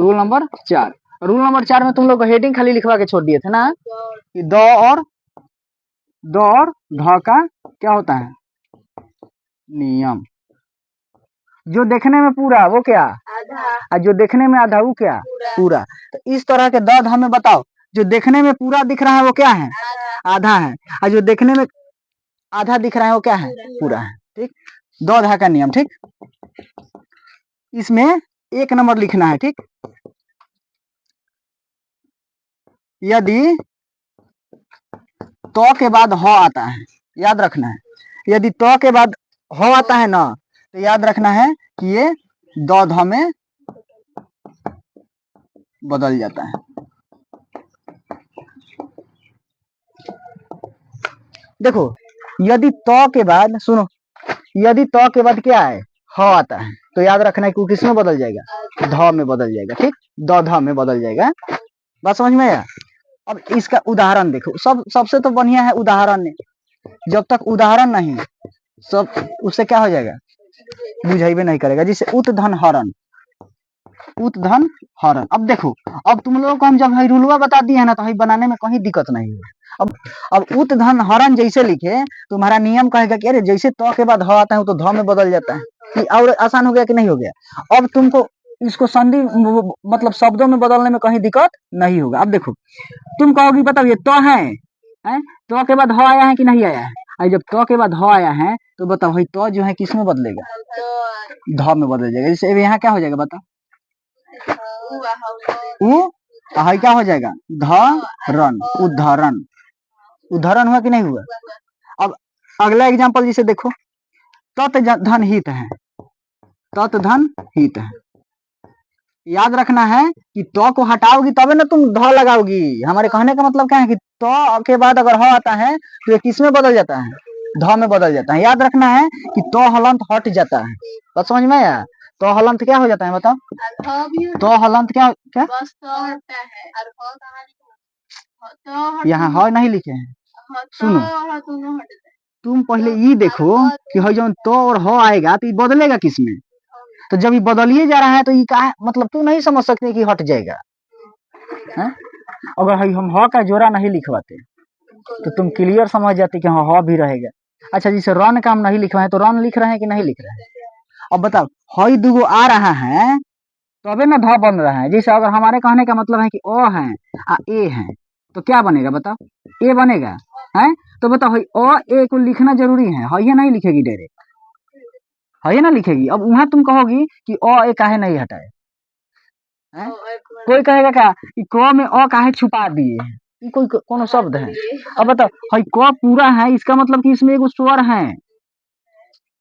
Rule number 4। Rule number 4 में तुम लोग हेडिंग खाली लिखवा के छोड़ दिए थे ना कि द और ध का क्या होता है नियम। जो देखने में पूरा वो क्या आधा, और जो देखने में आधा वो क्या पूरा। तो इस तरह के द ध में बताओ, जो देखने में पूरा दिख रहा है वो क्या है आधा है, और जो देखने में आधा दिख रहा है वो क्या है पूरा है। ठीक, द ध का नियम। ठीक, इसमें 1 नंबर लिखना है। ठीक, यदि तो के बाद ह आता है, याद रखना है, यदि तो के बाद ह आता है ना तो याद रखना है कि ये द ध में बदल जाता है। देखो, यदि तो के बाद सुनो, यदि तो के बाद क्या है ह आता है तो याद रखना है कि किस में बदल जाएगा ध में बदल जाएगा। ठीक, द ध में बदल जाएगा। बात समझ में आया। अब इसका उदाहरण देखो, सबसे तो बढ़िया है उदाहरण। जब तक उदाहरण नहीं सब उससे क्या हो जाएगा बुझाइबे नहीं करेगा। जैसे उत धन हरण, उत धन हरण। अब देखो, अब तुम लोगों को हम जब रूलवा बता दिए है ना तो बनाने में कहीं दिक्कत नहीं है। अब उत धन हरण जैसे लिखे तुम्हारा नियम कहेगा कि अरे जैसे तो के बाद ह आता है तो ध में बदल जाता है। कि और आसान हो गया कि नहीं हो गया। अब तुमको इसको संधि मतलब शब्दों में बदलने में कहीं दिक्कत नहीं होगा। अब देखो, तुम कहोगी बताओ ये तो है तो के बाद ह आया है कि नहीं आया है। और जब तो के बाद ह आया है तो बताओ भाई तो जो है किस में बदलेगा ध में बदल जाएगा। जैसे यहाँ क्या हो जाएगा बताओ, उ क्या हो जाएगा धरण, उदाहरण। उदाहरण हुआ कि नहीं हुआ। अब अगला एग्जांपल जिसे देखो, तत् धन हित है, तत् धन हित है। याद रखना है कि तो को हटाओगी तबे ना तुम ध लगाओगी। हमारे कहने का मतलब क्या है कि तो के बाद अगर ह आता है तो ये किस में बदल जाता है ध में बदल जाता है। याद रखना है कि तो हलंत हट जाता है। बात समझ में आया। तो हलंत क्या हो जाता है बताओ, तो हलंत क्या क्या यहाँ ह नहीं लिखे हैं। सुनो, तुम पहले ये देखो कि हो जो तो और ह आएगा तो ये बदलेगा किस में। तो जब ये बदलिए जा रहा है तो ये का मतलब तू नहीं समझ सकते कि हट जाएगा है? अगर हम ह का जोड़ा नहीं लिखवाते तो तुम क्लियर समझ जाते कि हाँ ह भी रहेगा। अच्छा, जैसे रन का हम नहीं लिखवाए तो रन लिख रहे हैं कि नहीं लिख रहे हैं। अब बताओ, हई दुगो आ रहा है तबे ना ध बन रहा है। जैसे अगर हमारे कहने का मतलब है कि ओ है आ ए है तो क्या बनेगा बताओ, ए बनेगा है। तो बताओ हई ओ ए को लिखना जरूरी है, हई नहीं लिखेगी डायरेक्ट, हई ना लिखेगी। अब वहां तुम कहोगी कि ओ ए काहे नहीं हटाए है? कोई कहेगा क्या कि क में अ काहे छुपा दिए, ये कोई कोनो शब्द है। अब बताओ हई क पूरा है इसका मतलब कि इसमें एगो स्वर है।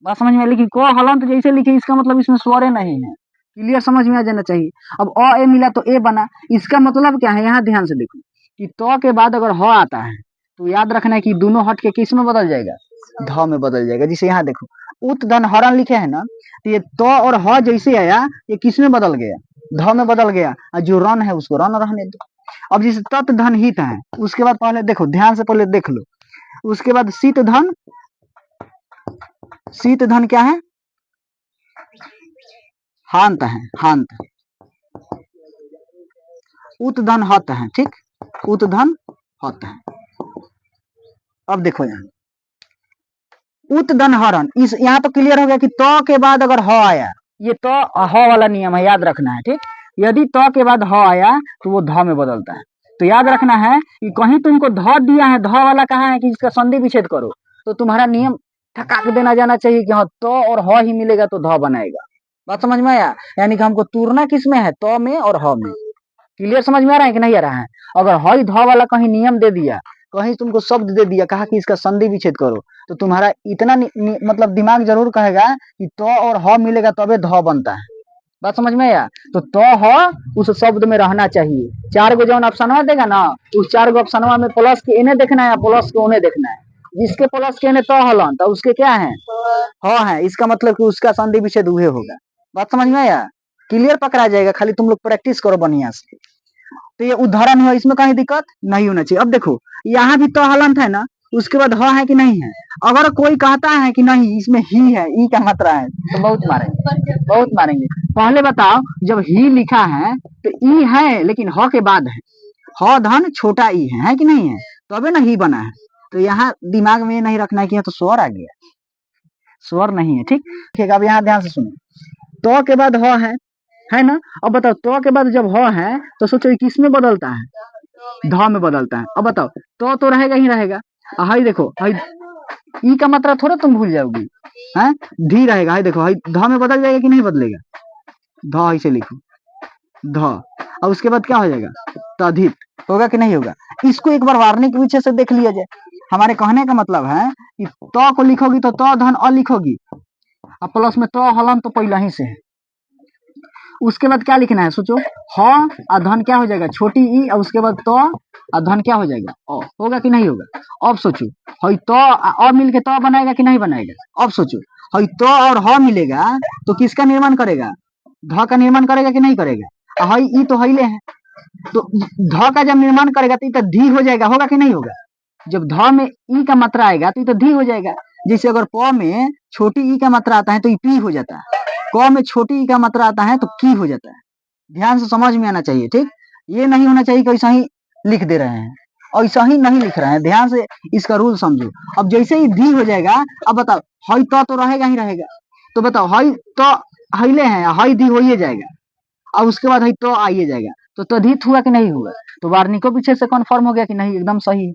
बात समझ में। लेकिन क हलंत जैसे लिखे इसका मतलब इसमें स्वर नहीं है। क्लियर समझ में आ जाना चाहिए। अब अ ए मिला तो ए बना, इसका मतलब क्या है यहाँ ध्यान से देखो कि तो के बाद अगर ह आता है तो याद रखना है कि दोनों हट के किस में बदल जाएगा ध में बदल जाएगा। जिसे यहाँ देखो उत धन हरण लिखे है ना तो ये तो और ह जैसे आया ये किस में बदल गया ध में बदल गया, और जो रन है उसको रन रहने दो। अब जिसे तत् धन हित है उसके बाद पहले देखो ध्यान से पहले देख लो, उसके बाद शीत धन, शीत धन क्या है हांत है, हांत। उत धन हत है। ठीक, उत धन हत है। अब देखो यहाँ उत धन हरण, इस यहाँ तो क्लियर हो गया कि तो के बाद अगर ह आया, ये तो ह वाला नियम है, याद रखना है। ठीक, यदि तो के बाद ह आया तो वो ध में बदलता है। तो याद रखना है कि कहीं तुमको ध दिया है, ध वाला कहा है कि इसका संधि विच्छेद करो, तो तुम्हारा नियम थका के देना जाना चाहिए कि हाँ तो और ह ही मिलेगा तो ध बनाएगा। बात समझ में आया। यानी कि हमको तुरना किस में है तो में और ह में। क्लियर समझ में आ रहा है कि नहीं आ रहा है। अगर हई ध वाला कहीं नियम दे दिया, कहीं तुमको शब्द दे दिया, कहा कि इसका संधि विच्छेद करो, तो तुम्हारा इतना मतलब दिमाग जरूर कहेगा कि तो और ह मिलेगा तबे ध बनता है। बात समझ में आया। तो ह उस शब्द में रहना चाहिए। 4 गो जौन ऑप्शन देगा ना उस 4 गो ऑप्शन में प्लस के इन्हें देखना है, प्लस के उन्हें देखना है। जिसके प्लस के इन्हें तो हलन तो उसके क्या है ह है, इसका मतलब कि उसका संधि विच्छेद उहे होगा। बात समझ में आया। क्लियर पकड़ा जाएगा, खाली तुम लोग प्रैक्टिस करो बढ़िया से। तो ये उदाहरण है, इसमें कहीं दिक्कत नहीं होना चाहिए। अब देखो यहाँ भी तो हलंत है ना, उसके बाद ह है कि नहीं है। अगर कोई कहता है कि नहीं इसमें ही है, ई क्या मात्रा है, तो बहुत मारेंगे, बहुत मारेंगे। पहले बताओ जब ही लिखा है तो ई है लेकिन ह के बाद है, ह धन छोटा ई है कि नहीं है, तबे ना ही बना है। तो यहाँ दिमाग में नहीं रखना है कि यहाँ तो स्वर आ गया, स्वर नहीं है। ठीक, अब यहाँ ध्यान से सुनो, तो के बाद ह है ना। अब बताओ तो के बाद जब ह है तो सोचो किस में बदलता है, ध में बदलता है। अब बताओ तो रहेगा ही रहेगा। हाई देखो, हाई ई का मात्रा थोड़ा तुम भूल जाओगी, है धी रहेगा। हाई देखो, हाई ध में बदल जाएगा कि नहीं बदलेगा, ध ऐसे लिखो ध, और उसके बाद क्या हो जाएगा, तधित होगा कि नहीं होगा। इसको एक बार वार्निंग के पीछे से देख लिया जाए। हमारे कहने का मतलब है कि तो को लिखोगी तो धन अ लिखोगी, और प्लस में तो हलन तो पहले ही से है। उसके बाद क्या लिखना है, सोचो ह और धन क्या हो जाएगा, छोटी ई, और उसके बाद तो और धन क्या हो जाएगा, अ, होगा कि नहीं होगा। अब सोचो हई तो और मिल के तो बनाएगा कि नहीं बनाएगा। अब सोचो हई तो और ह मिलेगा तो किसका निर्माण करेगा, ध का निर्माण करेगा कि नहीं करेगा। हई ई तो हईले है, तो ध का जब निर्माण करेगा तो धी हो जाएगा, होगा कि नहीं होगा। जब ध में ई का मात्रा आएगा तो धी हो जाएगा। जैसे अगर प में छोटी ई का मात्रा आता है तो पी हो जाता है, क में छोटी ई का मात्रा आता है तो की हो जाता है। ध्यान से समझ में आना चाहिए, ठीक। ये नहीं होना चाहिए कि ऐसा ही लिख दे रहे हैं, ऐसा ही नहीं लिख रहे हैं, ध्यान से इसका रूल समझो। अब जैसे ही धी हो जाएगा, अब बताओ हई तो रहेगा ही रहेगा। तो बताओ हई तो हईले है, हई धी हो जाएगा, और उसके बाद हई तो आइए जाएगा, तो तद्धित हुआ कि नहीं हुआ। तो वार्निको पीछे से कन्फर्म हो गया कि नहीं, एकदम सही।